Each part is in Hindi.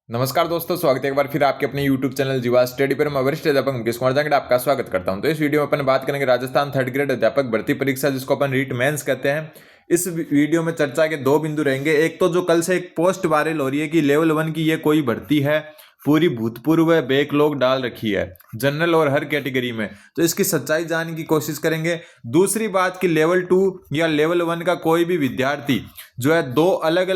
नमस्कार दोस्तों, स्वागत है एक बार फिर आपके अपने YouTube चैनल जीवा स्टडी पर। मैं वरिष्ठ अध्यापक मुकेश कुमार जांगड़े आपका स्वागत करता हूं। तो इस वीडियो में अपन बात करेंगे राजस्थान थर्ड ग्रेड अध्यापक भर्ती परीक्षा, जिसको अपन रीट मेंस कहते हैं। इस वीडियो में चर्चा के दो बिंदु रहेंगे। एक तो जो कल से एक पोस्ट वायरल हो रही है कि लेवल 1 की ये कोई भर्ती है, पूरी भूतपूर्व बैकलॉग डाल रखी है जनरल और हर कैटेगरी में, तो इसकी सच्चाई जानने की कोशिश करेंगे। दूसरी बात कि लेवल 2 या लेवल 1 का कोई भी विद्यार्थी जो है दो अलग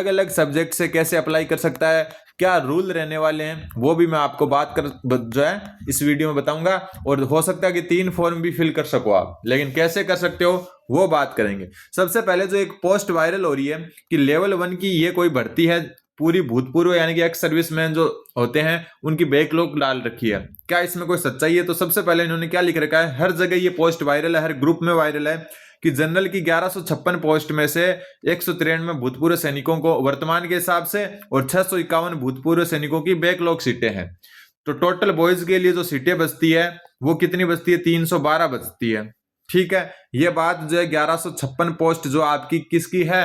अलग सब्जेक्ट से कैसे अप्लाई कर सकता है, क्या रूल रहने वाले हैं, वो भी मैं आपको बात कर जो है इस वीडियो में बताऊंगा। और हो सकता है कि 3 फॉर्म भी फिल कर सको आप, लेकिन कैसे कर सकते हो वो बात करेंगे। सबसे पहले जो एक पोस्ट वायरल हो रही है कि लेवल 1 की ये कोई भर्ती है, पूरी भूतपूर्व यानी कि एक्स सर्विसमैन जो होते हैं उनकी बैकलॉग डाल रखी है, क्या इसमें कोई सच्चाई है? तो सबसे पहले इन्होंने क्या लिख रखा है, हर जगह ये पोस्ट वायरल है, हर ग्रुप में वायरल है कि जनरल की 1156 पोस्ट में से 193 भूतपूर्व सैनिकों को वर्तमान के हिसाब से और 651 भूतपूर्व सैनिकों की बैकलॉग सीटें हैं। तो टोटल बॉयज के लिए जो सीटें बचती है वो कितनी बचती है? 312 बचती है। ठीक है, ये बात जो है 1156 पोस्ट जो आपकी किसकी है,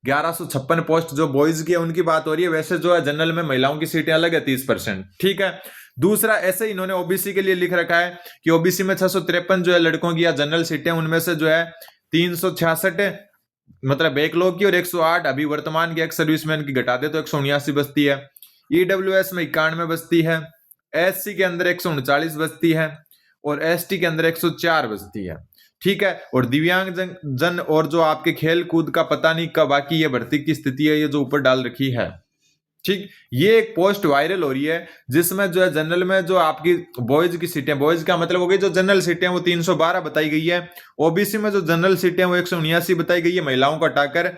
1156 पोस्ट जो बॉयज की है उनकी बात हो रही है। वैसे जो है जनरल में महिलाओं की सीटें अलग है 30%। ठीक है, दूसरा ऐसे इन्होंने ओबीसी के लिए लिख रखा है कि ओबीसी में 653 जो है लड़कों की या जनरल सीटें, उनमें से जो है 366 मतलब बैकलॉग की और 108 अभी वर्तमान के एक्स सर्विसमैन की घटा दे तो 179 बचती है। ईडब्ल्यूएस में 91 बचती है, एससी के अंदर 139 बचती है और एसटी के अंदर 104 बचती है। ठीक है, और दिव्यांग जन और जो आपके खेल कूद का पता नहीं कब बाकी ये भर्ती की स्थिति है, ये जो ऊपर डाल रखी है। ठीक, ये एक पोस्ट वायरल हो रही है जिसमें जो है जनरल में जो आपकी बॉयज की सीटें, बॉयज का मतलब हो गई जो जनरल सीटें वो 312 बताई गई है, ओबीसी में जो जनरल सीटें वो 179 बताई गई है महिलाओं को हटाकर,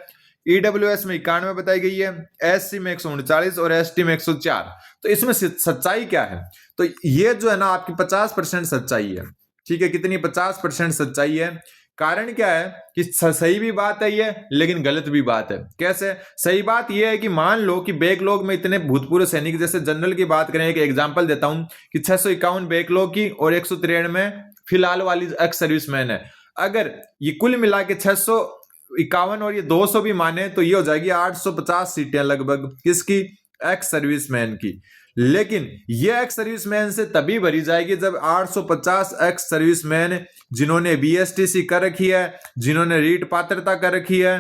ईडब्ल्यूएस में 91 बताई गई है, एससी में 139 और एसटी में 104। तो इसमें सच्चाई क्या है? तो ये जो है ना आपकी 50% सच्चाई है। ठीक है, कितनी? 50% सच्चाई है। कारण क्या है कि सही भी बात है ये, लेकिन गलत भी बात है। कैसे? सही बात ये है कि मान लो कि बैकलॉग में इतने भूतपूर्व सैनिक, जैसे जनरल की बात करें, एक एग्जांपल देता हूं कि 651 बैकलॉग की और 193 फिलहाल वाली एक्स सर्विसमैन है। अगर ये कुल मिला के 651 और ये 200 भी माने तो ये हो जाएगी 850 सीटें लगभग, किसकी? एक्स सर्विसमैन की। लेकिन ये एक्स सर्विसमैन से तभी भरी जाएगी जब 850 एक्स सर्विसमैन जिन्होंने बीएसटीसी कर रखी है, जिन्होंने रीट पात्रता कर रखी है,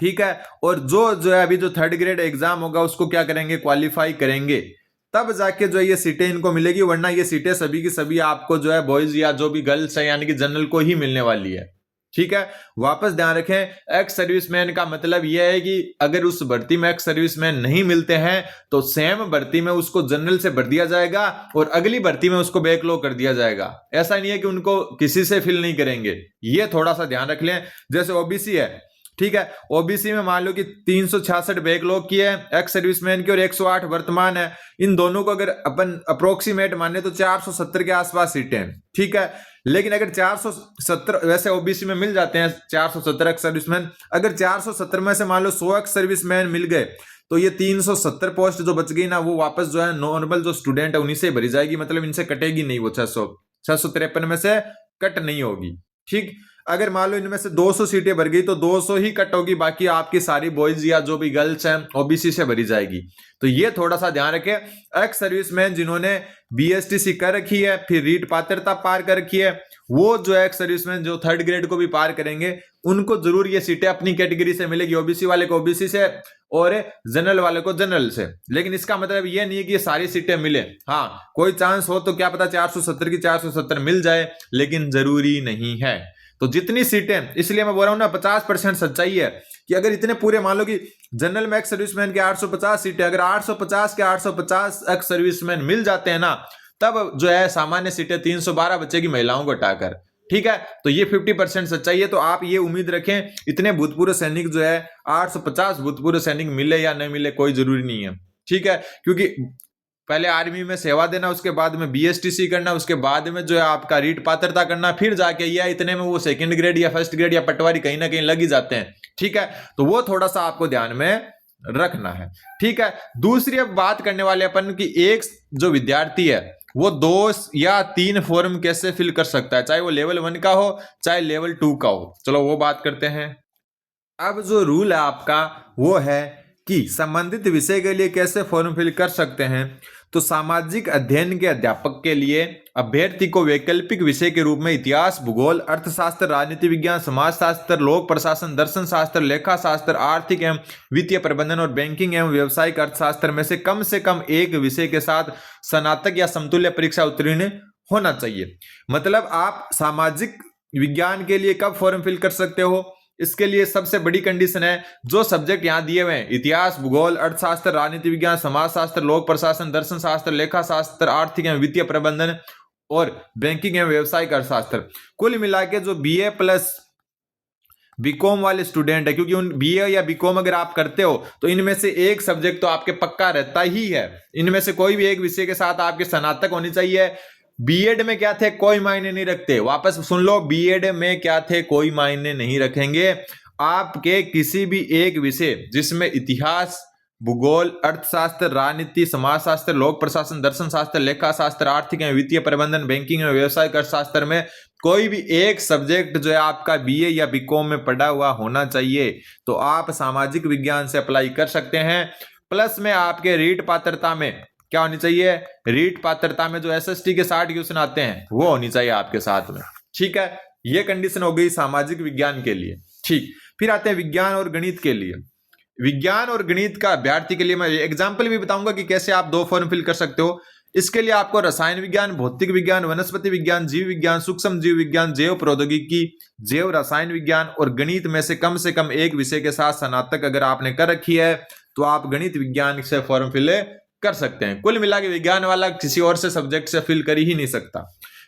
ठीक है, और जो है अभी जो थर्ड ग्रेड एग्जाम होगा उसको क्या करेंगे? क्वालिफाई करेंगे, तब जाके जो है ये सीटें इनको मिलेगी। वरना ये सीटें सभी की सभी आपको जो है बॉयज या जो भी गर्ल्स है यानी कि जनरल को ही मिलने वाली है। ठीक है, वापस ध्यान रखें, एक्स सर्विसमैन का मतलब यह है कि अगर उस भर्ती में एक्स सर्विसमैन नहीं मिलते हैं तो सेम भर्ती में उसको जनरल से भर दिया जाएगा और अगली भर्ती में उसको बैकलॉग कर दिया जाएगा। ऐसा नहीं है कि उनको किसी से फिल नहीं करेंगे, ये थोड़ा सा ध्यान रख लें। जैसे ओबीसी है, ठीक है, ओबीसी में मान लो कि 366 बैकलॉग की है एक्स सर्विसमैन की और 108 वर्तमान है। इन दोनों को अगर अपन अप्रोक्सीमेट माने तो 470 के आसपास सीटें हैं। ठीक है, लेकिन अगर 470 वैसे ओबीसी में मिल जाते हैं 470 एक्स सर्विसमैन, अगर 470 में से मान लो 100 एक्स सर्विसमैन मिल गए तो ये 370 पोस्ट जो बच गई ना वो वापस जो है नॉर्मल जो स्टूडेंट है उन्हीं से भरी जाएगी। मतलब इनसे कटेगी नहीं, वो 653 में से कट नहीं होगी। ठीक, अगर मान लो इनमें से 200 सीटें भर गई तो 200 ही कट होगी, बाकी आपकी सारी बॉयज या जो भी गर्ल्स हैं ओबीसी से भरी जाएगी। तो ये थोड़ा सा ध्यान रखें। एक्स सर्विसमैन जिन्होंने बीएसटीसी कर रखी है, फिर रीट पात्रता पार कर रखी है, वो जो एक्स सर्विसमैन जो थर्ड ग्रेड को भी पार करेंगे उनको जरूर ये सीटें अपनी कैटेगरी से मिलेगी, ओबीसी वाले को ओबीसी से और जनरल वाले को जनरल से। लेकिन इसका मतलब ये नहीं है कि ये सारी सीटें मिले। हाँ, कोई चांस हो तो क्या पता 470 की 470 मिल जाए, लेकिन जरूरी नहीं है। तो जितनी सीटें, इसलिए मैं बोल रहा हूं ना 50% सच्चाई है कि अगर इतने पूरे मान लो कि जनरल में एक्स सर्विसमैन के 850 सीटें, अगर 850 के 850 एक्स सर्विसमैन मिल जाते हैं ना, तब जो है सामान्य सीटें 312 बचेगी महिलाओं को हटाकर। ठीक है, तो ये 50% सच्चाई है। तो आप ये उम्मीद रखें इतने भूतपूर्व सैनिक जो है 850 भूतपूर्व सैनिक मिले या नहीं मिले कोई जरूरी नहीं है। ठीक है, क्योंकि पहले आर्मी में सेवा देना, उसके बाद में बीएसटीसी करना, उसके बाद में जो है आपका रीट पात्रता करना, फिर जाके या इतने में वो सेकंड ग्रेड या फर्स्ट ग्रेड या पटवारी कहीं ना कहीं लग ही जाते हैं। ठीक है, तो वो थोड़ा सा आपको ध्यान में रखना है। ठीक है, दूसरी अब बात करने वाले अपन की एक जो विद्यार्थी है वो 2 या 3 फॉर्म कैसे फिल कर सकता है, चाहे वो लेवल 1 का हो चाहे लेवल 2 का हो। चलो वो बात करते हैं। अब जो रूल है आपका वो है कि संबंधित विषय के लिए कैसे फॉर्म फिल कर सकते हैं, तो सामाजिक अध्ययन के अध्यापक के लिए अभ्यर्थी को वैकल्पिक विषय के रूप में इतिहास, भूगोल, अर्थशास्त्र, राजनीति विज्ञान, समाजशास्त्र, लोक प्रशासन, दर्शन शास्त्र, लेखा शास्त्र, आर्थिक एवं वित्तीय प्रबंधन और बैंकिंग एवं व्यावसायिक अर्थशास्त्र में से कम एक विषय के साथ स्नातक या समतुल्य परीक्षा उत्तीर्ण होना चाहिए। मतलब आप सामाजिक विज्ञान के लिए कब फॉर्म फिल कर सकते हो, इसके लिए सबसे बड़ी कंडीशन है जो सब्जेक्ट यहां दिए हुए हैं, इतिहास, भूगोल, अर्थशास्त्र, राजनीति विज्ञान, समाजशास्त्र, लोक प्रशासन, दर्शन शास्त्र, लेखा शास्त्र, आर्थिक एवं वित्तीय प्रबंधन और बैंकिंग एवं व्यवसायिक अर्थशास्त्र, कुल मिला के जो बीए प्लस बीकॉम वाले स्टूडेंट है, क्योंकि उन बीए या बीकॉम अगर आप करते हो तो इनमें से एक सब्जेक्ट तो आपके पक्का रहता ही है, इनमें से कोई भी एक विषय के साथ आपके स्नातक होनी चाहिए। बीएड में क्या थे, कोई मायने नहीं रखते, वापस सुन लो, बीएड में क्या थे, कोई मायने नहीं रखेंगे। आपके किसी भी एक विषय जिसमें इतिहास, भूगोल, अर्थशास्त्र, राजनीति, समाजशास्त्र, लोक प्रशासन, दर्शन शास्त्र, लेखा शास्त्र, आर्थिक एवं वित्तीय प्रबंधन, बैंकिंग एवं व्यवसायिक अर्थशास्त्र में कोई भी एक सब्जेक्ट जो है आपका बीए या बीकॉम में पढ़ा हुआ होना चाहिए, तो आप सामाजिक विज्ञान से अप्लाई कर सकते हैं। प्लस में आपके रीट पात्रता में क्या होनी चाहिए, रीट पात्रता में जो एसएसटी के 60 क्वेश्चन आते हैं वो होनी चाहिए आपके साथ में। ठीक है, ये कंडीशन हो गई सामाजिक विज्ञान के लिए। ठीक, फिर आते हैं विज्ञान और गणित के लिए। विज्ञान और गणित का अभ्यर्थी के लिए मैं एग्जाम्पल भी बताऊंगा कि कैसे आप 2 फॉर्म फिल कर सकते हो। इसके लिए आपको रसायन विज्ञान, भौतिक विज्ञान, वनस्पति विज्ञान, जीव विज्ञान, सूक्ष्म जीव विज्ञान, जैव प्रौद्योगिकी, जैव रसायन विज्ञान और गणित में से कम एक विषय के साथ स्नातक अगर आपने कर रखी है तो आप गणित विज्ञान से फॉर्म फिल कर सकते हैं। कुल मिला के विज्ञान वाला किसी और से सब्जेक्ट से फिल कर ही नहीं सकता।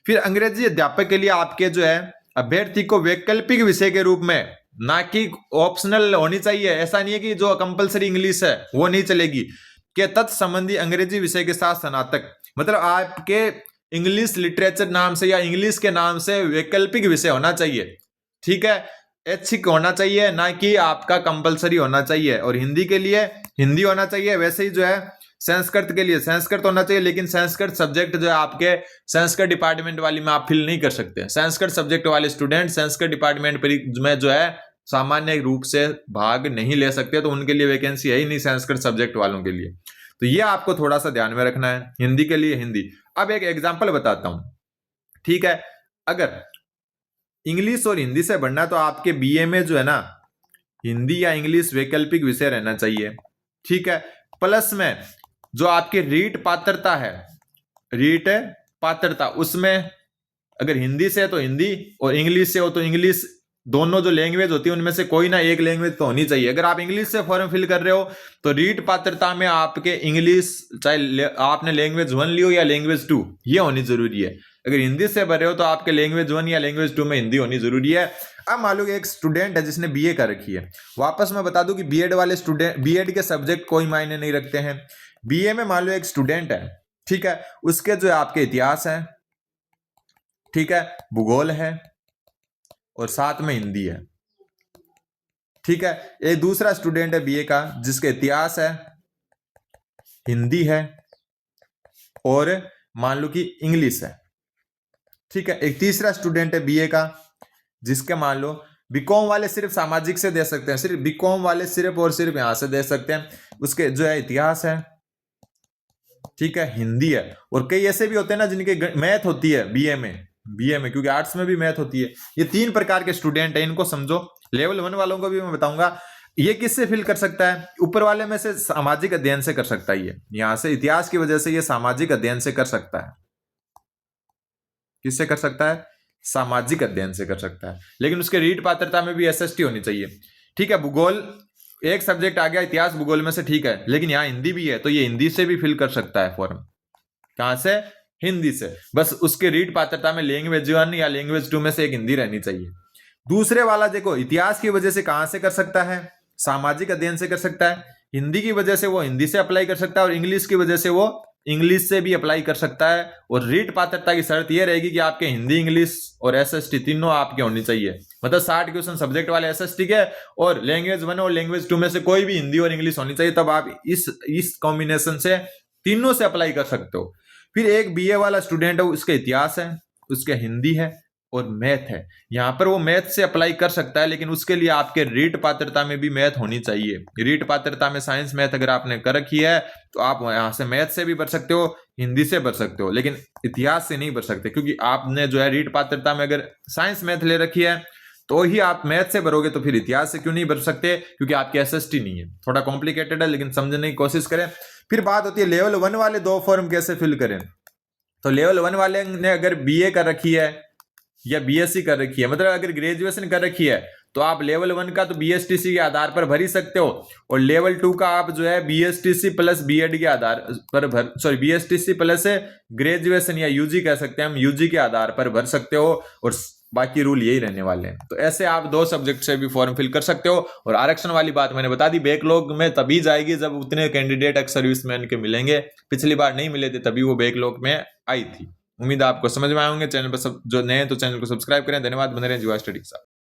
फिर अंग्रेजी अध्यापक के लिए आपके जो है अभ्यर्थी को वैकल्पिक विषय के रूप में, ना कि ऑप्शनल होनी चाहिए, ऐसा नहीं है कि जो कंपलसरी इंग्लिश है वो नहीं चलेगी, के तत्संबंधी अंग्रेजी विषय के साथ स्नातक, मतलब आपके इंग्लिश लिटरेचर नाम से या इंग्लिश के नाम से वैकल्पिक विषय होना चाहिए। ठीक है, ऐच्छिक होना चाहिए, ना कि आपका कंपलसरी होना चाहिए। और हिंदी के लिए हिंदी होना चाहिए। वैसे ही जो है संस्कृत के लिए संस्कृत होना चाहिए, लेकिन संस्कृत सब्जेक्ट जो है आपके संस्कृत डिपार्टमेंट वाली में आप फिल नहीं कर सकते। संस्कृत सब्जेक्ट वाले स्टूडेंट संस्कृत डिपार्टमेंट में जो है सामान्य रूप से भाग नहीं ले सकते, तो उनके लिए वैकेंसी है ही नहीं संस्कृत सब्जेक्ट वालों के लिए। तो ये आपको थोड़ा सा ध्यान में रखना है। हिंदी के लिए हिंदी। अब एक एग्जाम्पल बताता हूं। ठीक है, अगर इंग्लिश और हिंदी से बढ़ना तो आपके बीए में जो है ना हिंदी या इंग्लिश वैकल्पिक विषय रहना चाहिए। ठीक है, प्लस में जो आपकी रीट पात्रता है, रीट पात्रता, उसमें अगर हिंदी से है तो हिंदी और इंग्लिश से हो तो इंग्लिश, दोनों जो लैंग्वेज होती है उनमें से कोई ना एक लैंग्वेज तो होनी चाहिए। अगर आप इंग्लिश से फॉर्म फिल कर रहे हो तो रीट पात्रता में आपके इंग्लिश, चाहे आपने लैंग्वेज 1 ली हो या लैंग्वेज 2, ये होनी जरूरी है। अगर हिंदी से भर रहे हो तो आपके लैंग्वेज 1 या लैंग्वेज 2 में हिंदी होनी जरूरी है। अब मान लो एक स्टूडेंट है जिसने बीए कर रखी है। वापस मैं बता दूं कि बीएड वाले स्टूडेंट, बीएड के सब्जेक्ट कोई मायने नहीं रखते हैं। बीए में मान लो एक स्टूडेंट है, ठीक है, उसके जो है आपके इतिहास है, ठीक है, भूगोल है और साथ में हिंदी है। ठीक है, एक दूसरा स्टूडेंट है बीए का जिसके इतिहास है, हिंदी है और मान लो कि इंग्लिश है। ठीक है, एक तीसरा स्टूडेंट है बीए का जिसके मान लो बीकॉम वाले सिर्फ सामाजिक से दे सकते हैं, सिर्फ बीकॉम वाले सिर्फ और सिर्फ यहां से दे सकते हैं। उसके जो है इतिहास है, ठीक है, हिंदी है और कई ऐसे भी होते हैं ना जिनके मैथ होती है बीए में, क्योंकि आर्ट्स में भी मैथ होती है। ये 3 प्रकार के स्टूडेंट हैं, इनको समझो। लेवल 1 वालों को भी मैं बताऊंगा। ये किससे फिल कर सकता है? ऊपर वाले में से सामाजिक अध्ययन से कर सकता है। ये यहां से इतिहास की वजह से ये सामाजिक अध्ययन से कर सकता है। किससे कर सकता है? सामाजिक अध्ययन से कर सकता है, लेकिन उसके रीट पात्रता में भी एसएसटी होनी चाहिए। ठीक है, भूगोल एक सब्जेक्ट आ गया इतिहास भूगोल में से, ठीक है, लेकिन यहाँ हिंदी भी है तो ये हिंदी से भी फिल कर सकता है फॉर्म। कहां से? हिंदी से। बस उसके रीट पात्रता में लैंग्वेज 1 या लैंग्वेज 2 में से एक हिंदी रहनी चाहिए। दूसरे वाला देखो, इतिहास की वजह से कहां से कर सकता है? सामाजिक अध्ययन से कर सकता है। हिंदी की वजह से वो हिंदी से अप्लाई कर सकता है और इंग्लिश की वजह से वो इंग्लिश से भी अप्लाई कर सकता है। और रीट पात्रता की शर्त यह रहेगी कि आपके हिंदी, इंग्लिश और एसएसटी तीनों आपके होनी चाहिए। मतलब 60 क्वेश्चन सब्जेक्ट वाले एसएसटी के और लैंग्वेज 1 और लैंग्वेज 2 में से कोई भी हिंदी और इंग्लिश होनी चाहिए, तब आप इस कॉम्बिनेशन से तीनों से अप्लाई कर सकते हो। फिर एक बीए वाला स्टूडेंट है, उसके इतिहास है, उसके हिंदी है और मैथ है। यहाँ पर वो मैथ से अप्लाई कर सकता है, लेकिन उसके लिए आपके रीट पात्रता में भी मैथ होनी चाहिए। रीट पात्रता में साइंस मैथ अगर आपने कर रखी है तो आप यहाँ से मैथ से भी भर सकते हो, हिंदी से भर सकते हो, लेकिन इतिहास से नहीं भर सकते, क्योंकि आपने जो है रीट पात्रता में अगर साइंस मैथ ले रखी है तो ही आप मैथ से भरोगे, तो फिर इतिहास से क्यों नहीं भर सकते? क्योंकि आपकी एसएसटी नहीं है। थोड़ा कॉम्प्लिकेटेड है, लेकिन समझने की कोशिश करें। फिर बात होती है लेवल 1 वाले 2 फॉर्म कैसे फिल करें। तो लेवल 1 वाले ने अगर बीए कर रखी है या बीएससी कर रखी है, मतलब अगर ग्रेजुएशन कर रखी है, तो आप लेवल 1 का तो बीएसटीसी के आधार पर भर ही सकते हो, और लेवल 2 का आप जो है बीएसटीसी प्लस बीएड के आधार पर बीएसटीसी प्लस ग्रेजुएशन या यूजी कह सकते हैं हम, यूजी के आधार पर भर सकते हो, और बाकी रूल यही रहने वाले हैं। तो ऐसे आप 2 सब्जेक्ट से भी फॉर्म फिल कर सकते हो। और आरक्षण वाली बात मैंने बता दी, बैकलॉग में तभी जाएगी जब उतने कैंडिडेट एक्स सर्विसमैन के मिलेंगे। पिछली बार नहीं मिले थे, तभी वो बैकलॉग में आई थी। उम्मीद है आपको समझ में आए होंगे। चैनल पर सब जो नए हैं तो चैनल को सब्सक्राइब करें। धन्यवाद। बने रहें जुआ स्टडी के साथ।